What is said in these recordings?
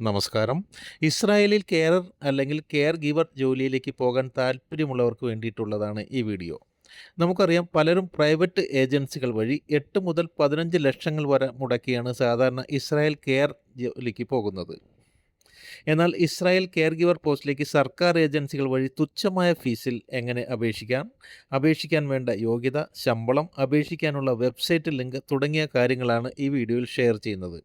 നമസ്കാരം. ഇസ്രായേലിൽ കെയറർ അല്ലെങ്കിൽ കെയർ ഗിവർ ജോലിയിലേക്ക് പോകാൻ താൽപ്പര്യമുള്ളവർക്ക് വേണ്ടിയിട്ടുള്ളതാണ് ഈ വീഡിയോ. നമുക്കറിയാം പലരും പ്രൈവറ്റ് ഏജൻസികൾ വഴി 8 മുതൽ 15 ലക്ഷങ്ങൾ വരെ മുടക്കിയാണ് സാധാരണ ഇസ്രായേൽ കെയർ ജോലിക്ക് പോകുന്നത്. എന്നാൽ ഇസ്രായേൽ കെയർ ഗിവർ പോസ്റ്റിലേക്ക് സർക്കാർ ഏജൻസികൾ വഴി തുച്ഛമായ ഫീസിൽ എങ്ങനെ അപേക്ഷിക്കാം, അപേക്ഷിക്കാൻ വേണ്ട യോഗ്യത, ശമ്പളം, അപേക്ഷിക്കാനുള്ള വെബ്സൈറ്റ് ലിങ്ക് തുടങ്ങിയ കാര്യങ്ങളാണ് ഈ വീഡിയോയിൽ ഷെയർ ചെയ്യുന്നത്.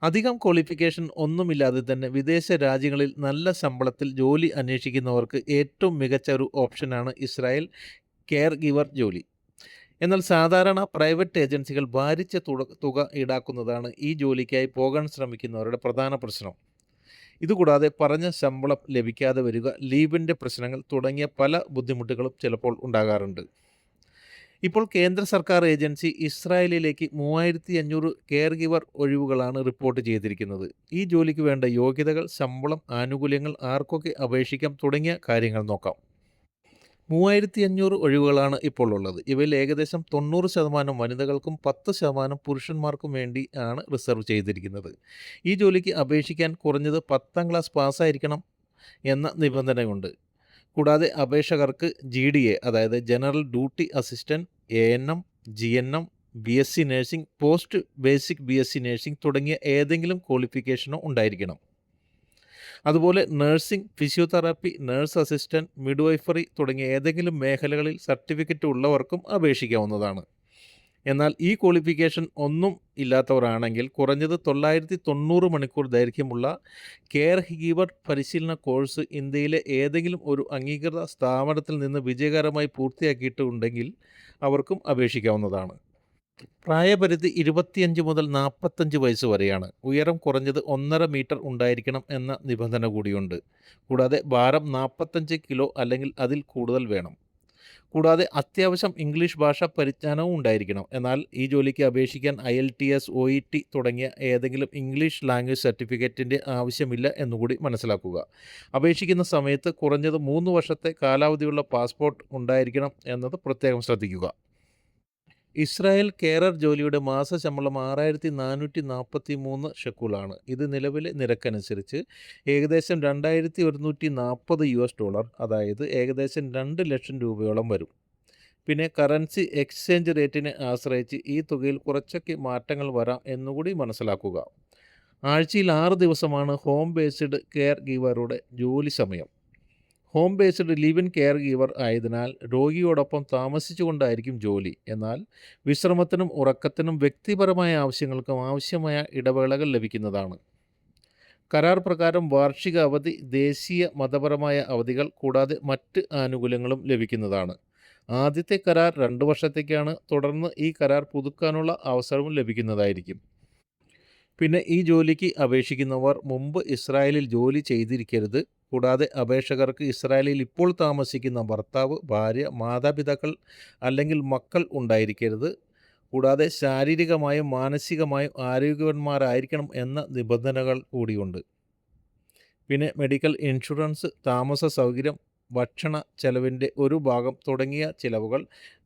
അധികം ക്വാളിഫിക്കേഷൻ ഒന്നുമില്ലാതെ തന്നെ വിദേശ രാജ്യങ്ങളിൽ നല്ല ശമ്പളത്തിൽ ജോലി അന്വേഷിക്കുന്നവർക്ക് ഏറ്റവും മികച്ച ഒരു ഓപ്ഷനാണ് ഇസ്രായേൽ കെയർ ഗിവർ ജോലി. എന്നാൽ സാധാരണ പ്രൈവറ്റ് ഏജൻസികൾ ഭാരിച്ച തുക ഈടാക്കുന്നതാണ് ഈ ജോലിക്കായി പോകാൻ ശ്രമിക്കുന്നവരുടെ പ്രധാന പ്രശ്നം. ഇതുകൂടാതെ പറഞ്ഞ ശമ്പളം ലഭിക്കാതെ വരിക, ലീവിൻ്റെ പ്രശ്നങ്ങൾ തുടങ്ങിയ പല ബുദ്ധിമുട്ടുകളും ചിലപ്പോൾ ഉണ്ടാകാറുണ്ട്. ഇപ്പോൾ കേന്ദ്ര സർക്കാർ ഏജൻസി ഇസ്രായേലിലേക്ക് 3500 കെയർ ഗിവർ ഒഴിവുകളാണ് റിപ്പോർട്ട് ചെയ്തിരിക്കുന്നത്. ഈ ജോലിക്ക് വേണ്ട യോഗ്യതകൾ, ശമ്പളം, ആനുകൂല്യങ്ങൾ, ആർക്കൊക്കെ അപേക്ഷിക്കാം തുടങ്ങിയ കാര്യങ്ങൾ നോക്കാം. 3500 ഒഴിവുകളാണ് ഇപ്പോൾ ഉള്ളത്. ഇവയിൽ ഏകദേശം 90% വനിതകൾക്കും 10% പുരുഷന്മാർക്കും വേണ്ടി ആണ് റിസർവ് ചെയ്തിരിക്കുന്നത്. ഈ ജോലിക്ക് അപേക്ഷിക്കാൻ കുറഞ്ഞത് 10ാം ക്ലാസ് പാസ്സായിരിക്കണം എന്ന നിബന്ധനയുണ്ട്. കൂടാതെ അപേക്ഷകർക്ക് GDA അതായത് general duty assistant, ANM, GNM, BSc nursing, post basic BSc nursing തുടങ്ങിയ ഏതെങ്കിലും ക്വാളിഫിക്കേഷനോ ഉണ്ടായിരിക്കണം. അതുപോലെ nursing, physiotherapy, nurse assistant, midwifery തുടങ്ങിയ ഏതെങ്കിലും മേഖലകളിൽ സർട്ടിഫിക്കറ്റ് ഉള്ളവർക്കും അപേക്ഷിക്കാവുന്നതാണ്. എന്നാൽ ഈ ക്വാളിഫിക്കേഷൻ ഒന്നും ഇല്ലാത്തവരാണെങ്കിൽ കുറഞ്ഞത് 990 മണിക്കൂർ ദൈർഘ്യമുള്ള കെയർ ഗിവർ പരിശീലന കോഴ്സ് ഇന്ത്യയിലെ ഏതെങ്കിലും ഒരു അംഗീകൃത സ്ഥാപനത്തിൽ നിന്ന് വിജയകരമായി പൂർത്തിയാക്കിയിട്ടുണ്ടെങ്കിൽ അവർക്കും അപേക്ഷിക്കാവുന്നതാണ്. പ്രായപരിധി 25 മുതൽ 45 വയസ്സ് വരെയാണ്. ഉയരം കുറഞ്ഞത് 1.5 മീറ്റർ ഉണ്ടായിരിക്കണം എന്ന നിബന്ധന കൂടിയുണ്ട്. കൂടാതെ ഭാരം 45 കിലോ അല്ലെങ്കിൽ അതിൽ കൂടുതൽ വേണം. കൂടാതെ അത്യാവശ്യം ഇംഗ്ലീഷ് ഭാഷാ പരിജ്ഞാനവും ഉണ്ടായിരിക്കണം. എന്നാൽ ഈ ജോലിക്ക് അപേക്ഷിക്കാൻ IELTS, OET തുടങ്ങിയ ഏതെങ്കിലും ഇംഗ്ലീഷ് ലാംഗ്വേജ് സർട്ടിഫിക്കറ്റിൻ്റെ ആവശ്യമില്ല എന്നുകൂടി മനസ്സിലാക്കുക. അപേക്ഷിക്കുന്ന സമയത്ത് കുറഞ്ഞത് 3 വർഷത്തെ കാലാവധിയുള്ള പാസ്പോർട്ട് ഉണ്ടായിരിക്കണം എന്നത് പ്രത്യേകം ശ്രദ്ധിക്കുക. ഇസ്രായേൽ കെയറർ ജോലിയുടെ മാസശമ്പളം 6443 ഷെക്കൂളാണ്. ഇത് നിലവിലെ നിരക്കനുസരിച്ച് ഏകദേശം $2140, അതായത് ഏകദേശം 2 ലക്ഷം രൂപയോളം വരും. പിന്നെ കറൻസി എക്സ്ചേഞ്ച് റേറ്റിനെ ആശ്രയിച്ച് ഈ തുകയിൽ കുറച്ചൊക്കെ മാറ്റങ്ങൾ വരാം എന്നുകൂടി മനസ്സിലാക്കുക. ആഴ്ചയിൽ 6 ദിവസമാണ് ഹോം ബേസ്ഡ് കെയർ ഗീവറുടെ ജോലി സമയം. Home based live in care giver ആയതിനാൽ രോഗിയോടൊപ്പം താമസിച്ചുകൊണ്ടായിരിക്കും ജോലി. എന്നാൽ വിശ്രമത്തിനും ഉറക്കത്തിനും വ്യക്തിപരമായ ആവശ്യങ്ങൾക്കും ആവശ്യമായ ഇടവേളകൾ ലഭിക്കുന്നതാണ്. കരാർ പ്രകാരം വാർഷിക അവധി, ദേശീയ മതപരമായ അവധികൾ കൂടാതെ മറ്റ് ആനുകൂല്യങ്ങളും ലഭിക്കുന്നതാണ്. ആദ്യത്തെ കരാർ 2 വർഷത്തേക്കാണ്. തുടർന്ന് ഈ കരാർ പുതുക്കാനുള്ള അവസരവും ലഭിക്കുന്നതായിരിക്കും. പിന്നെ ഈ ജോലിക്ക് അപേക്ഷിക്കുന്നവർ മുമ്പ് ഇസ്രായേലിൽ ജോലി ചെയ്തിരിക്കരുത്. കൂടാതെ അപേക്ഷകർക്ക് ഇസ്രായേലിൽ ഇപ്പോൾ താമസിക്കുന്ന ഭർത്താവ്, ഭാര്യ, മാതാപിതാക്കൾ അല്ലെങ്കിൽ മക്കൾ ഉണ്ടായിരിക്കരുത്. കൂടാതെ ശാരീരികമായും മാനസികമായും ആരോഗ്യവാന്മാരായിരിക്കണം എന്ന നിബന്ധനകൾ കൂടിയുണ്ട്. പിന്നെ മെഡിക്കൽ ഇൻഷുറൻസ്, താമസ സൗകര്യം, ഭക്ഷണ ചെലവിൻ്റെ ഒരു ഭാഗം തുടങ്ങിയ ചിലവുകൾ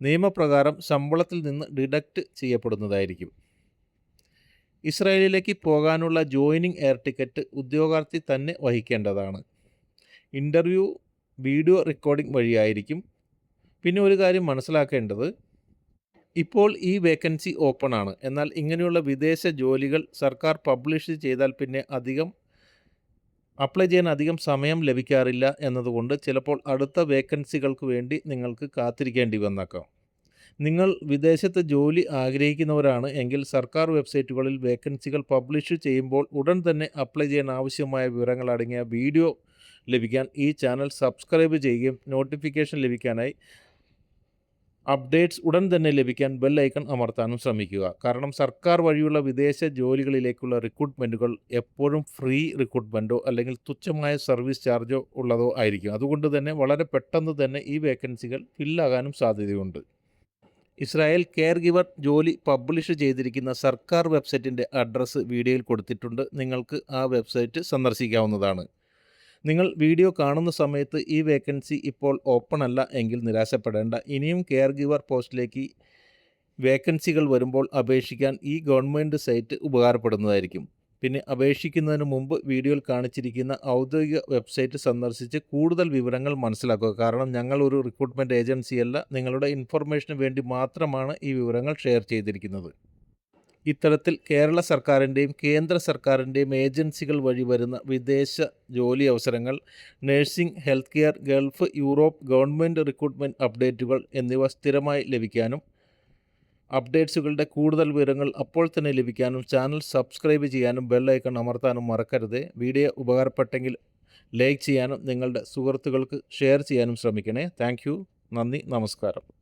നിയമപ്രകാരം ശമ്പളത്തിൽ നിന്ന് ഡിഡക്റ്റ് ചെയ്യപ്പെടുന്നതായിരിക്കും. ഇസ്രായേലിലേക്ക് പോകാനുള്ള ജോയിനിങ് എയർ ടിക്കറ്റ് ഉദ്യോഗാർത്ഥി തന്നെ വഹിക്കേണ്ടതാണ്. ഇൻ്റർവ്യൂ വീഡിയോ റെക്കോർഡിംഗ് വഴിയായിരിക്കും. പിന്നെ ഒരു കാര്യം മനസ്സിലാക്കേണ്ടത്, ഇപ്പോൾ ഈ വേക്കൻസി ഓപ്പൺ ആണ്. എന്നാൽ ഇങ്ങനെയുള്ള വിദേശ ജോലികൾ സർക്കാർ പബ്ലിഷ് ചെയ്താൽ പിന്നെ അപ്ലൈ ചെയ്യാൻ അധികം സമയം ലഭിക്കാറില്ല എന്നതുകൊണ്ട് ചിലപ്പോൾ അടുത്ത വേക്കൻസികൾക്ക് വേണ്ടി നിങ്ങൾക്ക് കാത്തിരിക്കേണ്ടി വന്നേക്കാം. നിങ്ങൾ വിദേശത്ത് ജോലി ആഗ്രഹിക്കുന്നവരാണ് എങ്കിൽ സർക്കാർ വെബ്സൈറ്റുകളിൽ വേക്കൻസികൾ പബ്ലിഷ് ചെയ്യുമ്പോൾ ഉടൻ തന്നെ അപ്ലൈ ചെയ്യാൻ ആവശ്യമായ വിവരങ്ങൾ അടങ്ങിയ വീഡിയോ ലഭിക്കാൻ ഈ ചാനൽ സബ്സ്ക്രൈബ് ചെയ്യുകയും നോട്ടിഫിക്കേഷൻ ലഭിക്കാനായി അപ്ഡേറ്റ്സ് ഉടൻ തന്നെ ലഭിക്കാൻ ബെൽ ഐക്കൺ അമർത്താനും ശ്രമിക്കുക. കാരണം സർക്കാർ വഴിയുള്ള വിദേശ ജോലികളിലേക്കുള്ള റിക്രൂട്ട്മെൻറ്റുകൾ എപ്പോഴും ഫ്രീ റിക്രൂട്ട്മെൻറ്റോ അല്ലെങ്കിൽ തുച്ഛമായ സർവീസ് ചാർജോ ഉള്ളതോ ആയിരിക്കും. അതുകൊണ്ട് തന്നെ വളരെ പെട്ടെന്ന് തന്നെ ഈ വേക്കൻസികൾ ഫില്ലാകാനും സാധ്യതയുണ്ട്. ഇസ്രായേൽ കെയർ ഗിവർ ജോലി പബ്ലിഷ് ചെയ്തിരിക്കുന്ന സർക്കാർ വെബ്സൈറ്റിൻ്റെ അഡ്രസ്സ് വീഡിയോയിൽ കൊടുത്തിട്ടുണ്ട്. നിങ്ങൾക്ക് ആ വെബ്സൈറ്റ് സന്ദർശിക്കാവുന്നതാണ്. നിങ്ങൾ വീഡിയോ കാണുന്ന സമയത്ത് ഈ വേക്കൻസി ഇപ്പോൾ ഓപ്പൺ അല്ല എങ്കിൽ നിരാശപ്പെടേണ്ട. ഇനിയും കെയർ ഗിവർ പോസ്റ്റിലേക്ക് വേക്കൻസികൾ വരുമ്പോൾ അപേക്ഷിക്കാൻ ഈ ഗവൺമെൻറ് സൈറ്റ് ഉപകാരപ്പെടുന്നതായിരിക്കും. പിന്നെ അപേക്ഷിക്കുന്നതിന് മുമ്പ് വീഡിയോയിൽ കാണിച്ചിരിക്കുന്ന ഔദ്യോഗിക വെബ്സൈറ്റ് സന്ദർശിച്ച് കൂടുതൽ വിവരങ്ങൾ മനസ്സിലാക്കുക. കാരണം ഞങ്ങൾ ഒരു റിക്രൂട്ട്മെൻറ്റ് ഏജൻസിയല്ല, നിങ്ങളുടെ ഇൻഫർമേഷന് വേണ്ടി മാത്രമാണ് ഈ വിവരങ്ങൾ ഷെയർ ചെയ്തിരിക്കുന്നത്. ഇത്തരത്തിൽ കേരള സർക്കാരിൻ്റെയും കേന്ദ്ര സർക്കാരിൻ്റെയും ഏജൻസികൾ വഴി വരുന്ന വിദേശ ജോലി അവസരങ്ങൾ, nursing, health care, Gulf, Europe, government recruitment അപ്ഡേറ്റുകൾ എന്നിവ സ്ഥിരമായി ലഭിക്കാനും അപ്ഡേറ്റ്സുകളുടെ കൂടുതൽ വിവരങ്ങൾ അപ്പോൾ തന്നെ ലഭിക്കാനും ചാനൽ സബ്സ്ക്രൈബ് ചെയ്യാനും ബെൽ ഐക്കൺ അമർത്താനും മറക്കരുത്. വീഡിയോ ഉപകാരപ്പെട്ടെങ്കിൽ ലൈക്ക് ചെയ്യാനും നിങ്ങളുടെ സുഹൃത്തുക്കൾക്ക് ഷെയർ ചെയ്യാനും ശ്രമിക്കണേ. Thank you. നന്ദി. നമസ്കാരം.